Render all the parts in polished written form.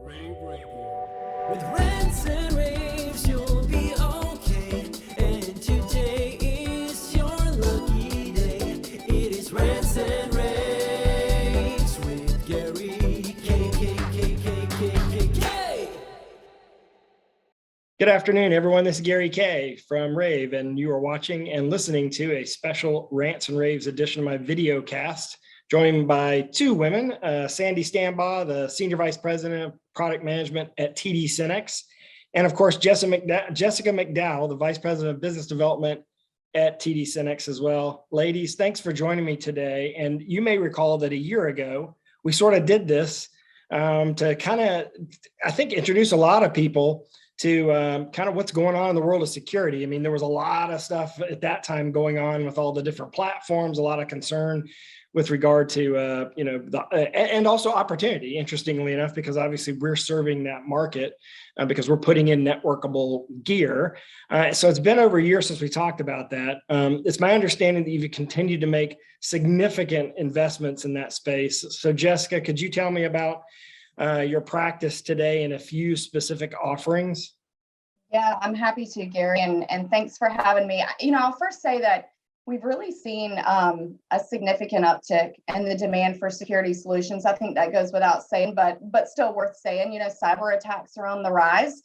rAVe Radio. With rants and raves, you'll be okay. And today is your lucky day. It is rants and raves with Gary K. Good afternoon, everyone. This is Gary K from rAVe, and you are watching and listening to a special Rants and Raves edition of my video cast, joined by two women, Sandy Stambaugh, the Senior Vice President of Product Management at TD SYNNEX, and of course, Jessica McDowell, the Vice President of Business Development at TD SYNNEX as well. Ladies, thanks for joining me today. And you may recall that a year ago, we sort of did this to kind of, I think, introduce a lot of people to kind of what's going on in the world of security. I mean, there was a lot of stuff at that time going on with all the different platforms, a lot of concern with regard to, and also opportunity, interestingly enough, because obviously we're serving that market because we're putting in networkable gear. So it's been over a year since we talked about that. It's my understanding that you've continued to make significant investments in that space. So Jessica, could you tell me about your practice today and a few specific offerings? Yeah, I'm happy to, Gary, and thanks for having me. I'll first say that we've really seen a significant uptick in the demand for security solutions. I think that goes without saying, but still worth saying. Cyber attacks are on the rise.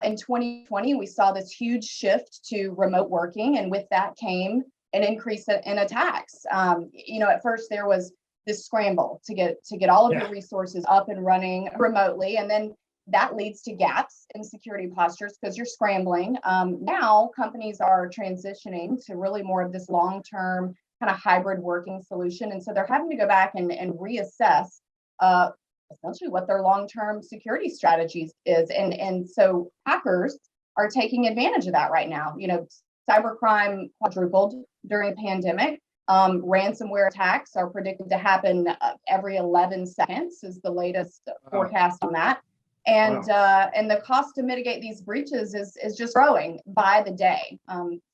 In 2020, we saw this huge shift to remote working, and with that came an increase in attacks. At first there was this scramble to get all of your resources up and running remotely, and then that leads to gaps in security postures because you're scrambling. Now companies are transitioning to really more of this long-term kind of hybrid working solution, and so they're having to go back and reassess essentially what their long-term security strategies is, and so hackers are taking advantage of that right now. Cybercrime quadrupled during the pandemic. Ransomware attacks are predicted to happen every 11 seconds is the latest forecast on that. And and the cost to mitigate these breaches is just growing by the day.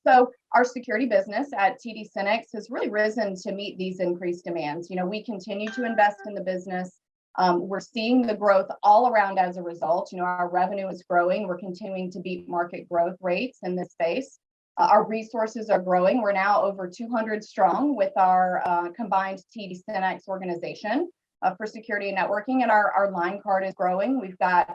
So our security business at TD SYNNEX has really risen to meet these increased demands. We continue to invest in the business. We're seeing the growth all around as a result. Our revenue is growing. We're continuing to beat market growth rates in this space. Our resources are growing. We're now over 200 strong with our combined TD SYNNEX organization for security and networking, and our line card is growing. We've got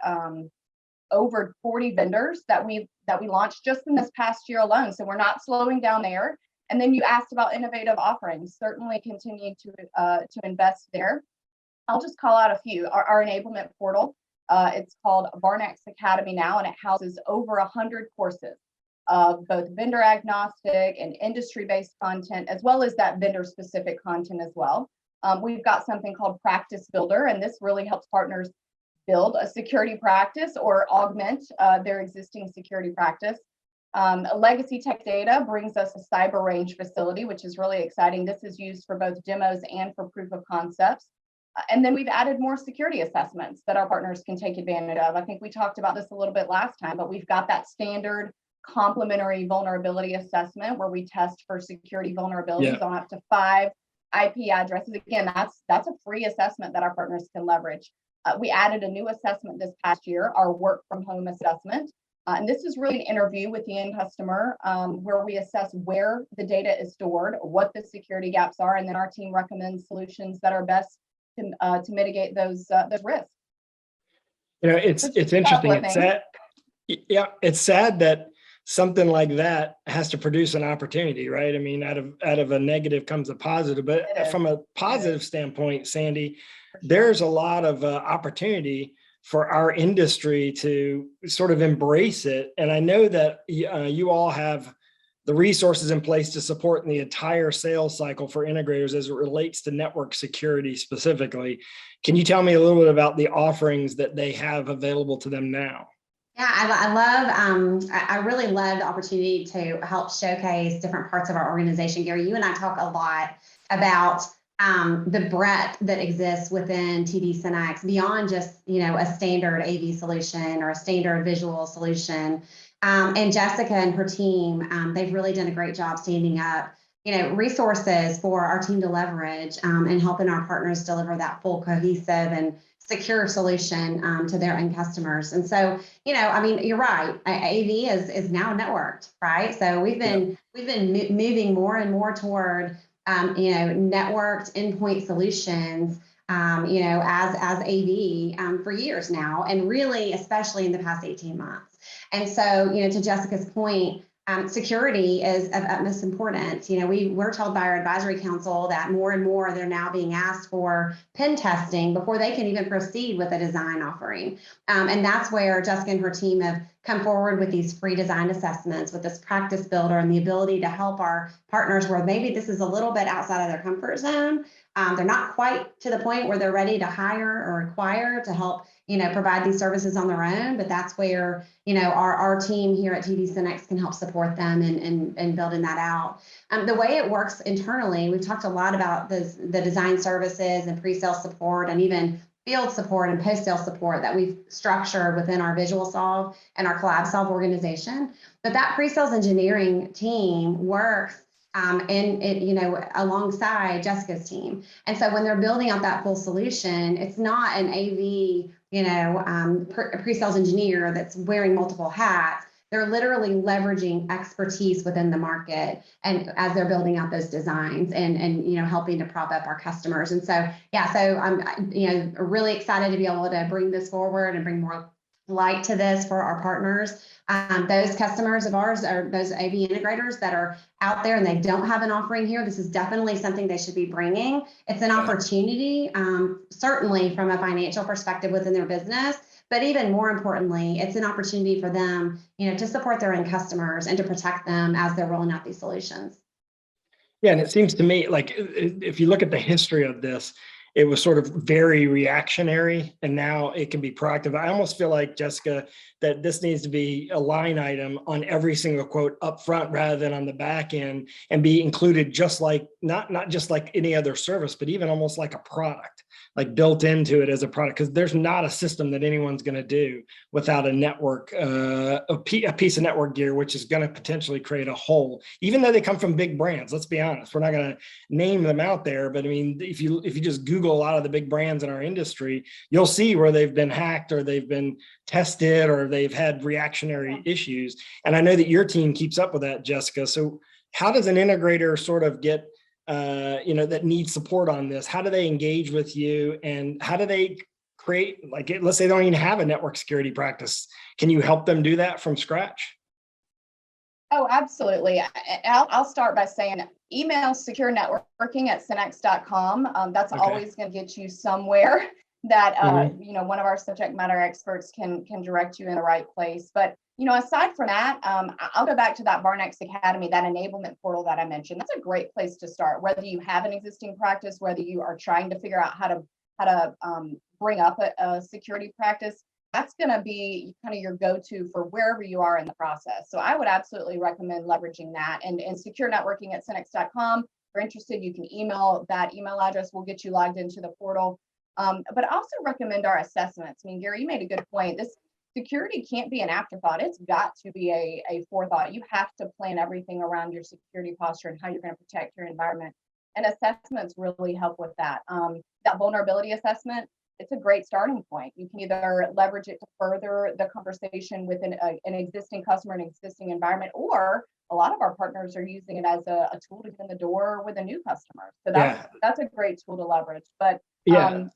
over 40 vendors that we launched just in this past year alone, so we're not slowing down there. And then you asked about innovative offerings. Certainly continue to invest there. I'll just call out a few. Our enablement portal, it's called Varnex Academy now, and it houses over 100 courses of both vendor agnostic and industry-based content, as well as that vendor-specific content as well. We've got something called Practice Builder, and this really helps partners build a security practice or augment their existing security practice. Legacy Tech Data brings us a cyber range facility, which is really exciting. This is used for both demos and for proof of concepts. And then we've added more security assessments that our partners can take advantage of. I think we talked about this a little bit last time, but we've got that standard complementary vulnerability assessment where we test for security vulnerabilities on up to 5 IP addresses. Again, that's a free assessment that our partners can leverage. We added a new assessment this past year, our work from home assessment. And this is really an interview with the end customer where we assess where the data is stored, what the security gaps are, and then our team recommends solutions that are best to mitigate those risks. It's interesting. It's sad. Yeah, it's sad that something like that has to produce an opportunity, right? I mean, out of a negative comes a positive, but from a positive standpoint, Sandy, there's a lot of opportunity for our industry to sort of embrace it. And I know that you all have the resources in place to support the entire sales cycle for integrators as it relates to network security specifically. Can you tell me a little bit about the offerings that they have available to them now? Yeah, I really love the opportunity to help showcase different parts of our organization. Gary, you and I talk a lot about the breadth that exists within TD SYNNEX beyond just, a standard AV solution or a standard visual solution. And Jessica and her team, they've really done a great job standing up, resources for our team to leverage and helping our partners deliver that full cohesive and secure solution to their end customers. And so, you're right. AV is now networked, right? So we've been moving more and more toward networked endpoint solutions, as AV for years now, and really, especially in the past 18 months. And so, to Jessica's point, security is of utmost importance. We're told by our advisory council that more and more they're now being asked for pen testing before they can even proceed with a design offering. And that's where Jessica and her team have come forward with these free design assessments, with this practice builder, and the ability to help our partners where maybe this is a little bit outside of their comfort zone. They're not quite to the point where they're ready to hire or acquire to help, provide these services on their own. But that's where, our team here at TD SYNNEX can help support them in building that out. The way it works internally, we've talked a lot about the design services and pre-sale support and even field support and post-sale support that we've structured within our VisualSolve and our CollabSolve organization. But that pre-sales engineering team works alongside Jessica's team. And so when they're building out that full solution, it's not an AV, pre-sales engineer that's wearing multiple hats. They're literally leveraging expertise within the market and as they're building out those designs and helping to prop up our customers. And so, I'm, really excited to be able to bring this forward and bring more light to this for our partners. Those customers of ours are those AV integrators that are out there and they don't have an offering here. This is definitely something they should be bringing. It's an opportunity, certainly from a financial perspective within their business, but even more importantly, it's an opportunity for them, to support their end customers and to protect them as they're rolling out these solutions. Yeah, and it seems to me like if you look at the history of this, it was sort of very reactionary, and now it can be proactive. I almost feel like, Jessica, that this needs to be a line item on every single quote up front rather than on the back end, and be included just like, not just like any other service, but even almost like a product, like built into it as a product, because there's not a system that anyone's going to do without a network, a piece of network gear, which is going to potentially create a hole, even though they come from big brands. Let's be honest, we're not going to name them out there, but I mean, if you just Google a lot of the big brands in our industry, you'll see where they've been hacked or they've been tested or they've had reactionary issues. And I know that your team keeps up with that, Jessica. So how does an integrator sort of get that needs support on this? How do they engage with you, and how do they create, like, let's say they don't even have a network security practice? Can you help them do that from scratch? Oh, absolutely. I'll start by saying email securenetworking@synnex.com. That's always going to get you somewhere that one of our subject matter experts can direct you in the right place. But aside from that, I'll go back to that Barnex Academy, that enablement portal that I mentioned. That's a great place to start. Whether you have an existing practice, whether you are trying to figure out how to bring up a security practice, that's going to be kind of your go-to for wherever you are in the process. So I would absolutely recommend leveraging that. And securenetworking@synnex.com. If you're interested, you can email that email address. We'll get you logged into the portal. But I also recommend our assessments. I mean, Gary, you made a good point. This security can't be an afterthought. It's got to be a forethought. You have to plan everything around your security posture and how you're going to protect your environment. And assessments really help with that. That vulnerability assessment, it's a great starting point. You can either leverage it to further the conversation with an existing customer, an existing environment, or a lot of our partners are using it as a tool to get in the door with a new customer. So that's a great tool to leverage. But our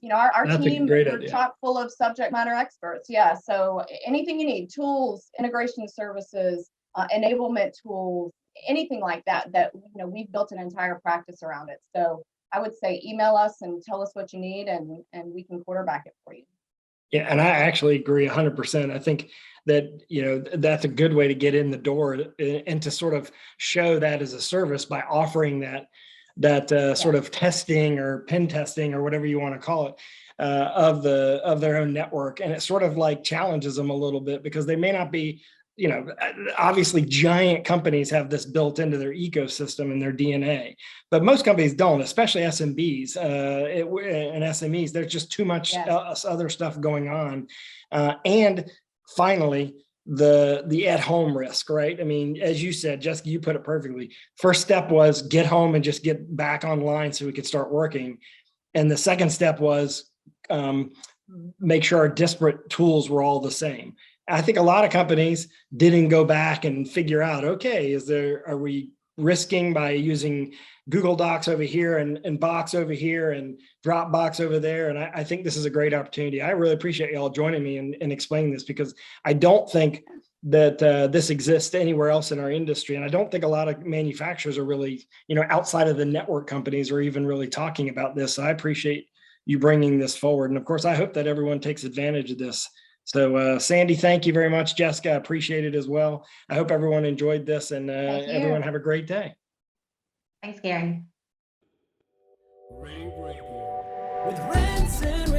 team, we're chock full of subject matter experts. Yeah. So anything you need, tools, integration services, enablement tools, anything like that, we've built an entire practice around it. So I would say email us and tell us what you need, and we can quarterback it for you. Yeah, and I actually agree 100%. I think that, that's a good way to get in the door and to sort of show that as a service by offering that sort of testing or pen testing or whatever you want to call it of their own network. And it sort of like challenges them a little bit, because they may not be, obviously giant companies have this built into their ecosystem and their DNA, but most companies don't, especially SMBs and SMEs. There's just too much other stuff going on. And finally, the at-home risk, right? I mean, as you said, Jessica, you put it perfectly. First step was get home and just get back online so we could start working. And the second step was make sure our disparate tools were all the same. I think a lot of companies didn't go back and figure out, okay, are we risking by using Google Docs over here and Box over here and Dropbox over there? And I think this is a great opportunity. I really appreciate y'all joining me and explaining this, because I don't think that this exists anywhere else in our industry. And I don't think a lot of manufacturers are really, outside of the network companies are even really talking about this. So I appreciate you bringing this forward. And of course, I hope that everyone takes advantage of this. So Sandy, thank you very much. Jessica, I appreciate it as well. I hope everyone enjoyed this, and everyone have a great day. Thanks, Gary. Rave Radio with Rants and